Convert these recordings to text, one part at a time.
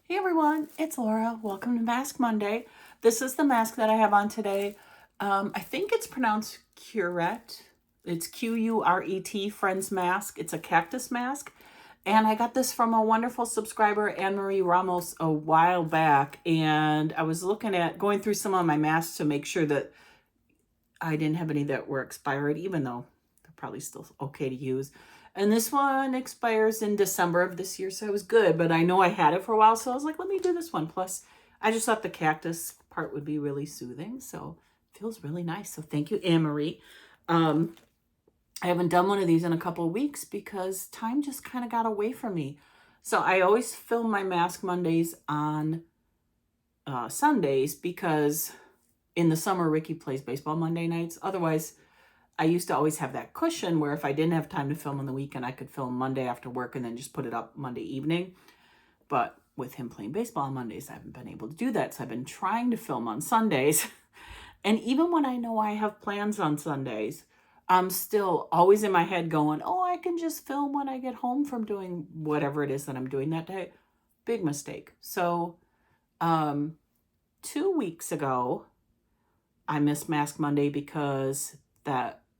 Hey everyone, it's Laura. Welcome to Mask Monday. This is the mask that I have on today. I think it's pronounced Curette. It's Quret, Friends Mask. It's a cactus mask. And I got this from a wonderful subscriber, Anne Marie Ramos, a while back. And I was going through some of my masks to make sure that I didn't have any that were expired, even though they're probably still okay to use. And this one expires in December of this year, so it was good. But I know I had it for a while, so I was like, let me do this one. Plus, I just thought the cactus part would be really soothing, so it feels really nice. So thank you, Anne-Marie. I haven't done one of these in a couple of weeks because time just kind of got away from me. So I always film my Mask Mondays on Sundays because in the summer, Ricky plays baseball Monday nights. Otherwise, I used to always have that cushion where if I didn't have time to film on the weekend, I could film Monday after work and then just put it up Monday evening. But with him playing baseball on Mondays, I haven't been able to do that. So I've been trying to film on Sundays. And even when I know I have plans on Sundays, I'm still always in my head going, oh, I can just film when I get home from doing whatever it is that I'm doing that day. Big mistake. So 2 weeks ago, I missed Mask Monday because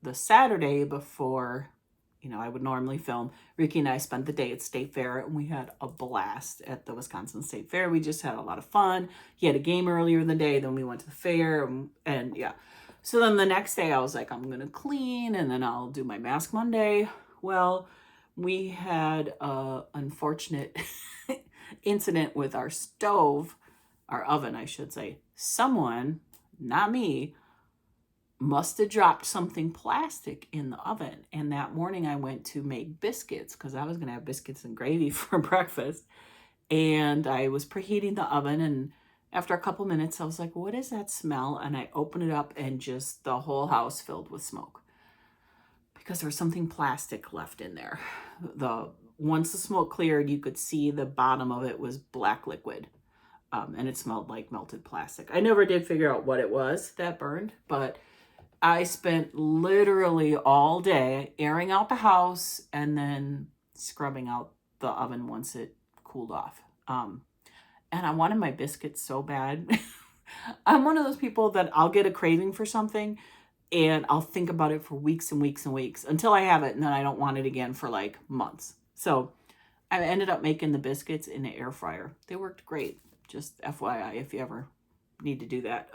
the Saturday before, I would normally film, Ricky and I spent the day at State Fair and we had a blast at the Wisconsin State Fair. We just had a lot of fun. He had a game earlier in the day, then we went to the fair and yeah. So then the next day I was like, I'm going to clean and then I'll do my Mask Monday. Well, we had a unfortunate incident with our stove, our oven, I should say. Someone, not me, must have dropped something plastic in the oven. And that morning I went to make biscuits because I was going to have biscuits and gravy for breakfast. And I was preheating the oven. And after a couple minutes, I was like, what is that smell? And I opened it up and just the whole house filled with smoke because there was something plastic left in there. Once the smoke cleared, you could see the bottom of it was black liquid. And it smelled like melted plastic. I never did figure out what it was that burned, but I spent literally all day airing out the house and then scrubbing out the oven once it cooled off. And I wanted my biscuits so bad. I'm one of those people that I'll get a craving for something and I'll think about it for weeks and weeks and weeks until I have it, and then I don't want it again for like months. So I ended up making the biscuits in the air fryer. They worked great. Just FYI, if you ever need to do that.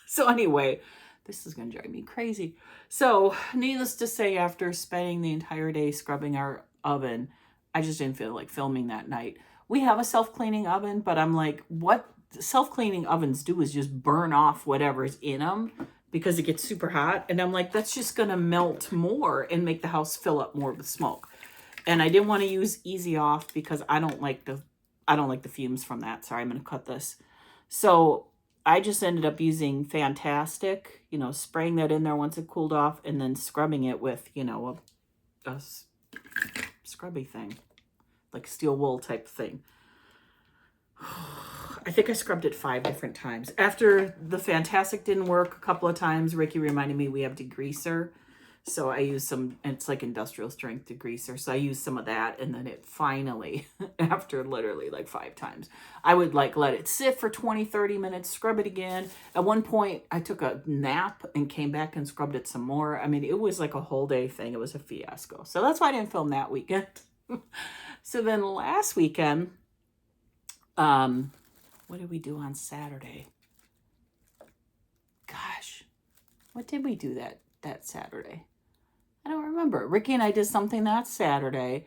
So anyway, this is going to drive me crazy. So needless to say, after spending the entire day scrubbing our oven, I just didn't feel like filming that night. We have a self-cleaning oven, but I'm like, what self-cleaning ovens do is just burn off whatever's in them because it gets super hot. And I'm like, that's just going to melt more and make the house fill up more with smoke. And I didn't want to use Easy Off because I don't like the fumes from that. Sorry, I'm going to cut this. So I just ended up using Fantastic, spraying that in there once it cooled off and then scrubbing it with, a scrubby thing, like steel wool type thing. I think I scrubbed it 5 different times. After the Fantastic didn't work a couple of times, Ricky reminded me we have degreaser. So I used some, it's like industrial strength degreaser. So I used some of that. And then it finally, after literally like 5 times, I would like let it sit for 20, 30 minutes, scrub it again. At one point I took a nap and came back and scrubbed it some more. I mean, it was like a whole day thing. It was a fiasco. So that's why I didn't film that weekend. So then last weekend, what did we do on Saturday? Gosh, what did we do that Saturday? I don't remember. Ricky and I did something that Saturday.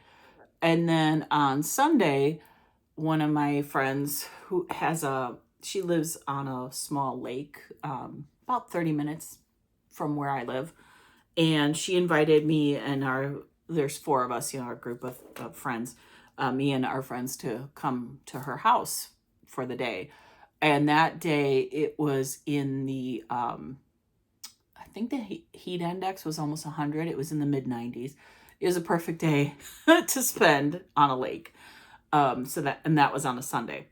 And then on Sunday, one of my friends who she lives on a small lake, about 30 minutes from where I live. And she invited me and there's 4 of us, our group of friends, me and our friends to come to her house for the day. And that day it was in the, I think the heat index was almost 100. It was in the mid 90s. It was a perfect day to spend on a lake. That was on a Sunday.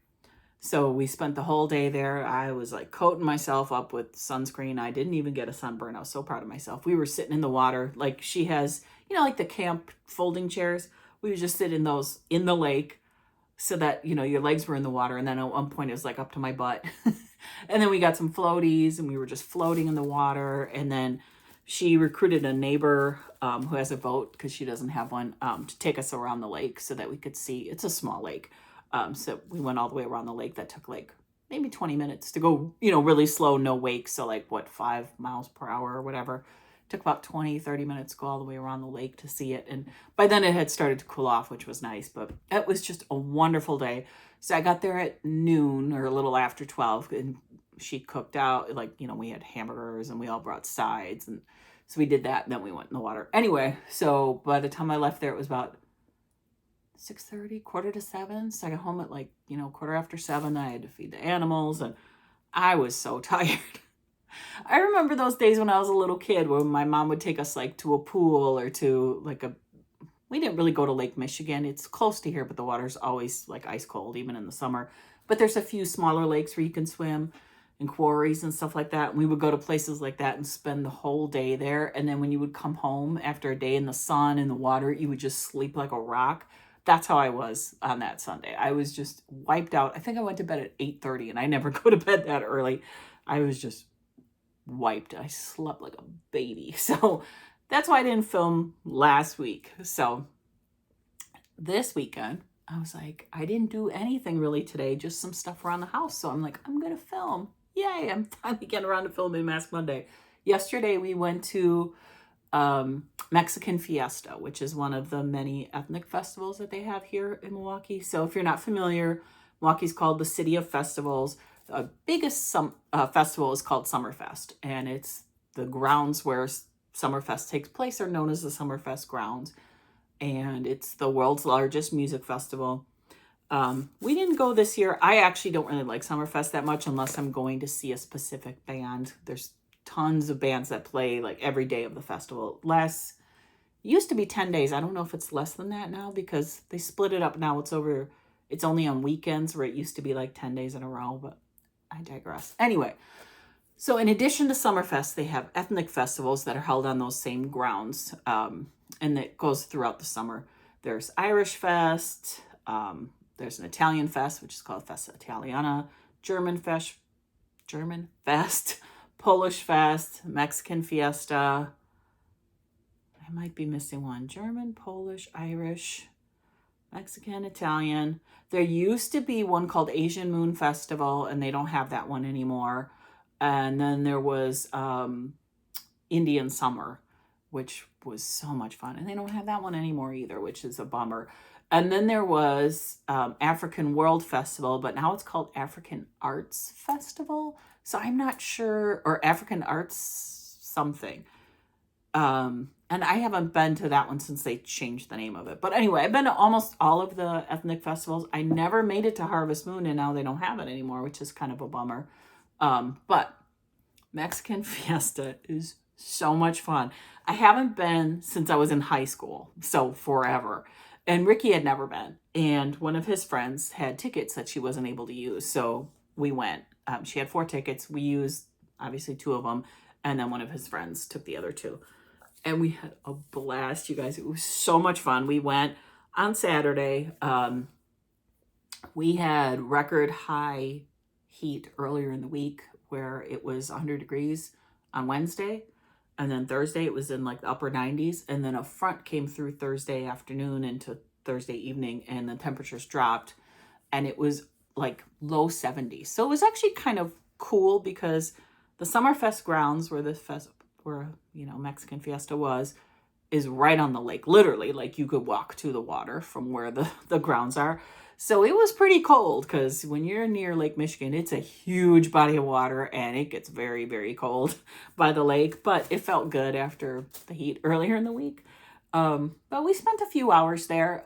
So we spent the whole day there. I was like coating myself up with sunscreen. I didn't even get a sunburn. I was so proud of myself. We were sitting in the water. Like she has, like the camp folding chairs. We would just sit in those in the lake, so that, you know, your legs were in the water. And then at one point it was like up to my butt. And then we got some floaties and we were just floating in the water. And then she recruited a neighbor who has a boat because she doesn't have one, to take us around the lake so that we could see. It's a small lake. So we went all the way around the lake. That took like maybe 20 minutes to go, you know, really slow, no wake. So like what, 5 miles per hour or whatever. Took about 20, 30 minutes to go all the way around the lake to see it. And by then it had started to cool off, which was nice, but it was just a wonderful day. So I got there at noon or a little after 12, and she cooked out, like, you know, we had hamburgers and we all brought sides. And so we did that. And then we went in the water. Anyway, so by the time I left there, it was about 6:30, 6:45. So I got home at like, you know, 7:15. I had to feed the animals and I was so tired. I remember those days when I was a little kid when my mom would take us like to a pool or to like we didn't really go to Lake Michigan. It's close to here, but the water's always like ice cold, even in the summer. But there's a few smaller lakes where you can swim and quarries and stuff like that. And we would go to places like that and spend the whole day there. And then when you would come home after a day in the sun and the water, you would just sleep like a rock. That's how I was on that Sunday. I was just wiped out. I think I went to bed at 8:30 and I never go to bed that early. I was just wiped. I slept like a baby. So that's why I didn't film last week. So this weekend, I was like, I didn't do anything really today, just some stuff around the house. So I'm like, I'm going to film. Yay, I'm finally getting around to filming Mask Monday. Yesterday, we went to Mexican Fiesta, which is one of the many ethnic festivals that they have here in Milwaukee. So if you're not familiar, Milwaukee's called the City of Festivals. The biggest festival is called Summerfest, and it's the grounds where Summerfest takes place are known as the Summerfest grounds, and it's the world's largest music festival. We didn't go this year. I actually don't really like Summerfest that much unless I'm going to see a specific band. There's tons of bands that play like every day of the festival. It used to be 10 days. I don't know if it's less than that now because they split it up now. It's only on weekends where it used to be like 10 days in a row, but I digress. Anyway, so in addition to Summerfest, they have ethnic festivals that are held on those same grounds, and it goes throughout the summer. There's Irish Fest, there's an Italian Fest, which is called Festa Italiana, German Fest, Polish Fest, Mexican Fiesta. I might be missing one. German, Polish, Irish, Mexican, Italian. There used to be one called Asian Moon Festival, and they don't have that one anymore. And then there was Indian Summer, which was so much fun. And they don't have that one anymore either, which is a bummer. And then there was African World Festival, but now it's called African Arts Festival. So I'm not sure, or African Arts something. And I haven't been to that one since they changed the name of it. But anyway, I've been to almost all of the ethnic festivals. I never made it to Harvest Moon, and now they don't have it anymore, which is kind of a bummer. But Mexican Fiesta is so much fun. I haven't been since I was in high school, so forever. And Ricky had never been. And one of his friends had tickets that she wasn't able to use. So we went. She had 4 tickets. We used, obviously, 2 of them. And then one of his friends took the other 2. And we had a blast, you guys. It was so much fun. We went on Saturday. We had record high heat earlier in the week where it was 100 degrees on Wednesday. And then Thursday, it was in like the upper 90s. And then a front came through Thursday afternoon into Thursday evening, and the temperatures dropped. And it was like low 70s. So it was actually kind of cool because the Summerfest grounds where Mexican Fiesta is right on the lake, literally. Like you could walk to the water from where the grounds are. So it was pretty cold because when you're near Lake Michigan, it's a huge body of water and it gets very, very cold by the lake. But it felt good after the heat earlier in the week. But we spent a few hours there,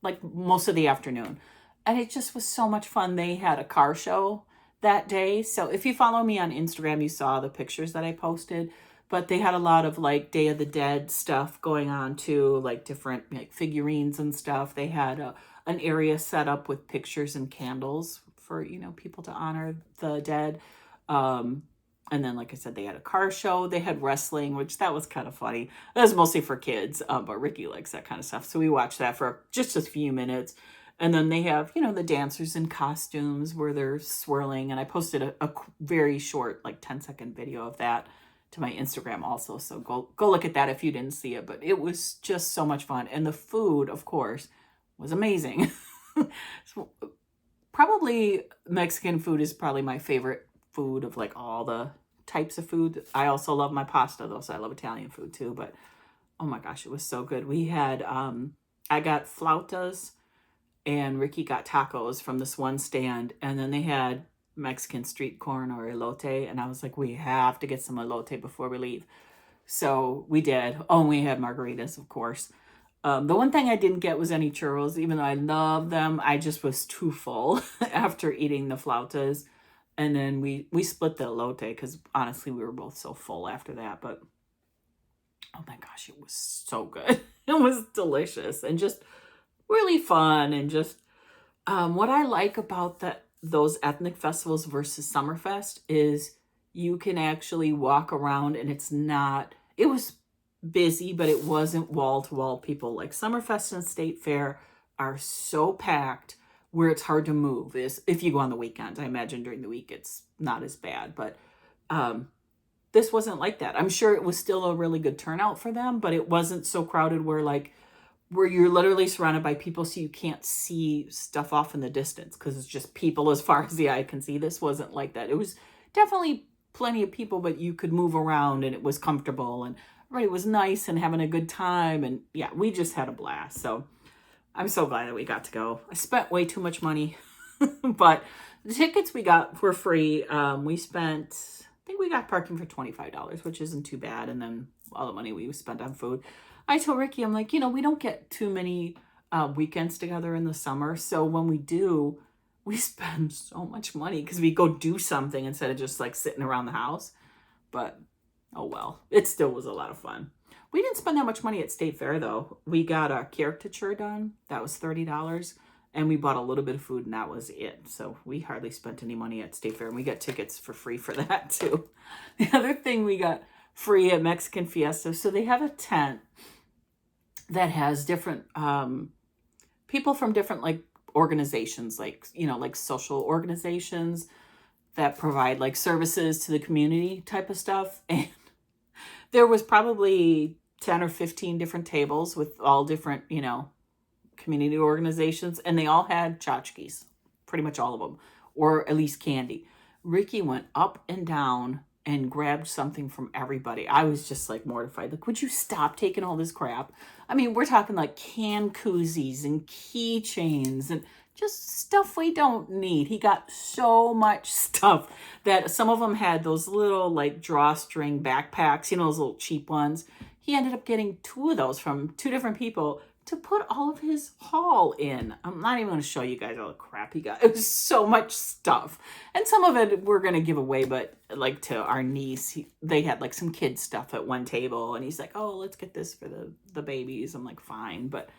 like most of the afternoon. And it just was so much fun. They had a car show that day. So if you follow me on Instagram, you saw the pictures that I posted. But they had a lot of like Day of the Dead stuff going on too, like different like figurines and stuff. They had an area set up with pictures and candles for, people to honor the dead. And then, like I said, they had a car show. They had wrestling, which that was kind of funny. That was mostly for kids, but Ricky likes that kind of stuff. So we watched that for just a few minutes. And then they have, you know, the dancers in costumes where they're swirling. And I posted a very short, like 10-second video of that to my Instagram also. So go look at that if you didn't see it. But it was just so much fun. And the food, of course, was amazing. So, probably Mexican food is probably my favorite food of like all the types of food. I also love my pasta though, so I love Italian food too. But oh my gosh, it was so good. We had I got flautas and Ricky got tacos from this one stand, and then they had Mexican street corn or elote, and I was like, we have to get some elote before we leave. So we did. Oh, and we had margaritas, of course. The one thing I didn't get was any churros, even though I love them. I just was too full after eating the flautas. And then we split the elote because honestly, we were both so full after that. But oh my gosh, it was so good. It was delicious and just really fun. And just what I like about those ethnic festivals versus Summerfest is you can actually walk around and it was busy, but it wasn't wall to wall people. Like Summerfest and State Fair are so packed where it's hard to move. Is if you go on the weekends. I imagine during the week it's not as bad, but this wasn't like that. I'm sure it was still a really good turnout for them, but it wasn't so crowded where you're literally surrounded by people so you can't see stuff off in the distance because it's just people as far as the eye can see. This wasn't like that. It was definitely plenty of people, but you could move around and it was comfortable and everybody was nice and having a good time. And yeah, we just had a blast. So I'm so glad that we got to go. I spent way too much money, but the tickets we got were free. I think we got parking for $25, which isn't too bad. And then all the money we spent on food. I told Ricky, I'm like, we don't get too many weekends together in the summer. So when we do, we spend so much money because we go do something instead of just like sitting around the house. But oh well, it still was a lot of fun. We didn't spend that much money at State Fair though. We got a caricature done. That was $30. And we bought a little bit of food and that was it. So we hardly spent any money at State Fair. And we got tickets for free for that too. The other thing we got free at Mexican Fiesta. So they have a tent that has different people from different like organizations, like, like social organizations that provide like services to the community type of stuff. And there was probably 10 or 15 different tables with all different, community organizations. And they all had tchotchkes, pretty much all of them, or at least candy. Ricky went up and down and grabbed something from everybody. I was just like mortified. Like, would you stop taking all this crap? I mean, we're talking like can koozies and keychains and just stuff we don't need. He got so much stuff that some of them had those little like drawstring backpacks, those little cheap ones. He ended up getting 2 of those from 2 different people to put all of his haul in. I'm not even going to show you guys all the crap he got. It was so much stuff. And some of it we're going to give away, but like to our niece, they had like some kid stuff at one table and he's like, oh, let's get this for the babies. I'm like, fine, but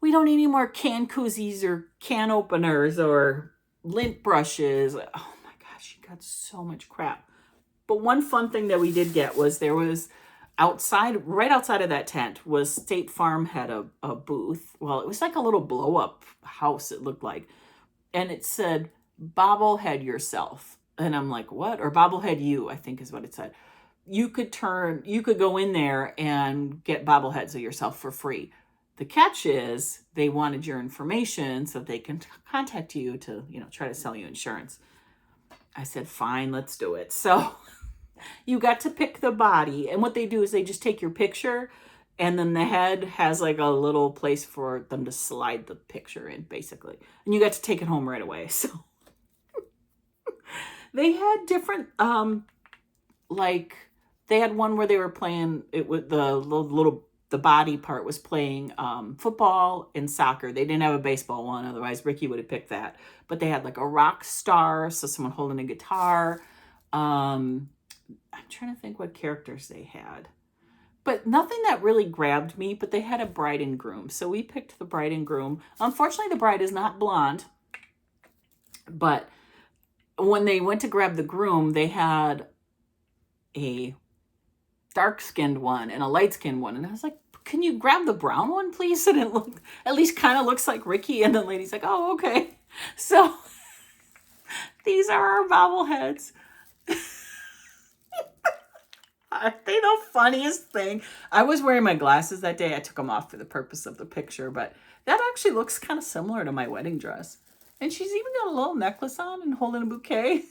we don't need any more can koozies or can openers or lint brushes. Oh my gosh, he got so much crap. But one fun thing that we did get was there was right outside of that tent was State Farm had a booth. Well, it was like a little blow up house, it looked like. And it said, bobblehead yourself. And I'm like, what? Or bobblehead you, I think is what it said. You could go in there and get bobbleheads of yourself for free. The catch is they wanted your information so that they can contact you to, try to sell you insurance. I said, fine, let's do it. So you got to pick the body. And what they do is they just take your picture and then the head has like a little place for them to slide the picture in, basically. And you got to take it home right away. So they had different, they had one where they were playing it with the body part was playing football and soccer. They didn't have a baseball one. Otherwise, Ricky would have picked that. But they had like a rock star. So someone holding a guitar. I'm trying to think what characters they had. But nothing that really grabbed me. But they had a bride and groom. So we picked the bride and groom. Unfortunately, the bride is not blonde. But when they went to grab the groom, they had a dark-skinned one and a light-skinned one. And I was like, can you grab the brown one, please? And it looked, at least kind of looks like Ricky. And the lady's like, oh, okay. So these are our bobbleheads. Aren't they the funniest thing? I was wearing my glasses that day. I took them off for the purpose of the picture, but that actually looks kind of similar to my wedding dress. And she's even got a little necklace on and holding a bouquet.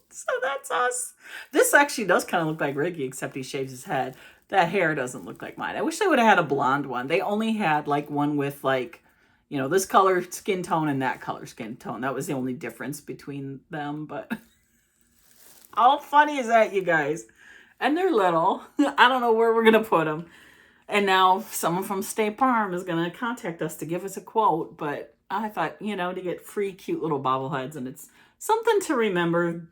So that's us. This actually does kind of look like Ricky, except he shaves his head. That hair doesn't look like mine. I wish they would have had a blonde one. They only had like one with like, you know, this color skin tone and that color skin tone. That was the only difference between them. But how funny is that, you guys? And they're little. I don't know where we're going to put them. And now someone from State Farm is going to contact us to give us a quote. But I thought, you know, to get free cute little bobbleheads. And it's something to remember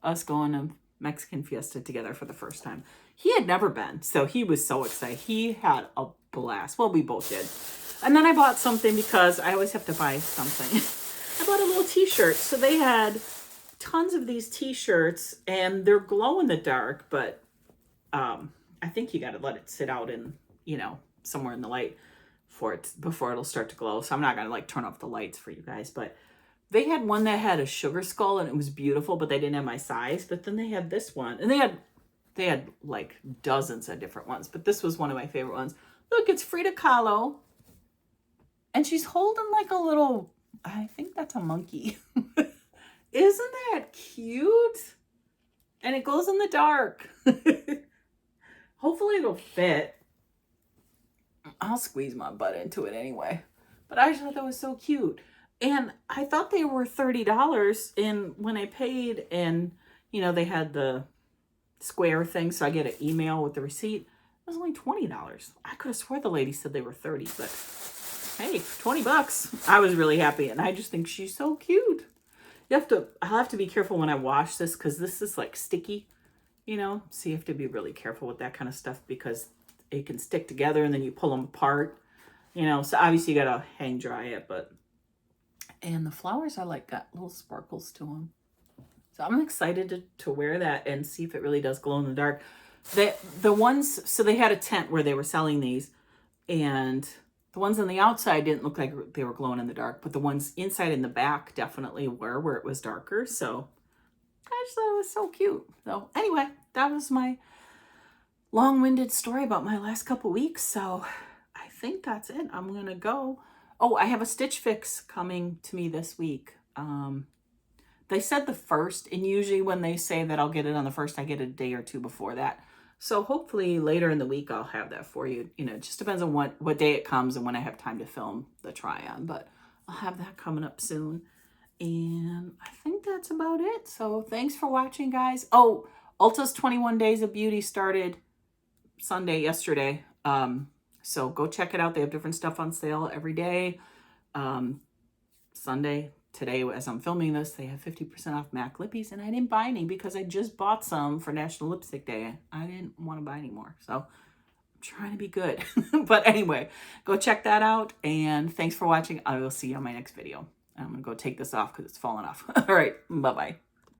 us going to Mexican Fiesta together for the first time. He had never been, so he was so excited. He had a blast. Well, we both did. And then I bought something because I always have to buy something. I bought a little t-shirt. So they had tons of these t-shirts, and they're glow in the dark, but I think you got to let it sit out in, you know, somewhere in the light before it'll start to glow. So I'm not going to like turn off the lights for you guys, but they had one that had a sugar skull and it was beautiful, but they didn't have my size. But then they had this one, and they had like dozens of different ones, but this was one of my favorite ones. Look, it's Frida Kahlo, and she's holding like a little, I think that's a monkey. Isn't that cute? And it goes in the dark. Hopefully it'll fit. I'll squeeze my butt into it anyway. But I just thought that was so cute. And I thought they were $30. And when I paid, and, you know, they had the Square thing, so I get an email with the receipt, it was only $20. I could have swore the lady said they were $30, but hey, $20. I was really happy, and I just think she's so cute. I'll have to be careful when I wash this, because this is like sticky, you know, so you have to be really careful with that kind of stuff, because it can stick together and then you pull them apart, you know, so obviously you gotta hang dry it. But and the flowers are like got little sparkles to them, so I'm excited to wear that and see if it really does glow in the dark. The ones, so they had a tent where they were selling these, and the ones on the outside didn't look like they were glowing in the dark, but the ones inside in the back definitely were, where it was darker. So I just thought it was so cute. So anyway, that was my long-winded story about my last couple weeks. So I think that's it. I'm going to go. Oh, I have a Stitch Fix coming to me this week. They said the 1st, and usually when they say that I'll get it on the 1st, I get it a day or two before that. So hopefully later in the week, I'll have that for you. You know, it just depends on what day it comes and when I have time to film the try-on, but I'll have that coming up soon. And I think that's about it. So thanks for watching, guys. Oh, Ulta's 21 Days of Beauty started yesterday. So go check it out. They have different stuff on sale every day. Sunday, today, as I'm filming this, they have 50% off MAC lippies, and I didn't buy any because I just bought some for National Lipstick Day. I didn't want to buy any more, so I'm trying to be good. But anyway, go check that out, and thanks for watching. I will see you on my next video. I'm going to go take this off because it's falling off. All right, bye-bye.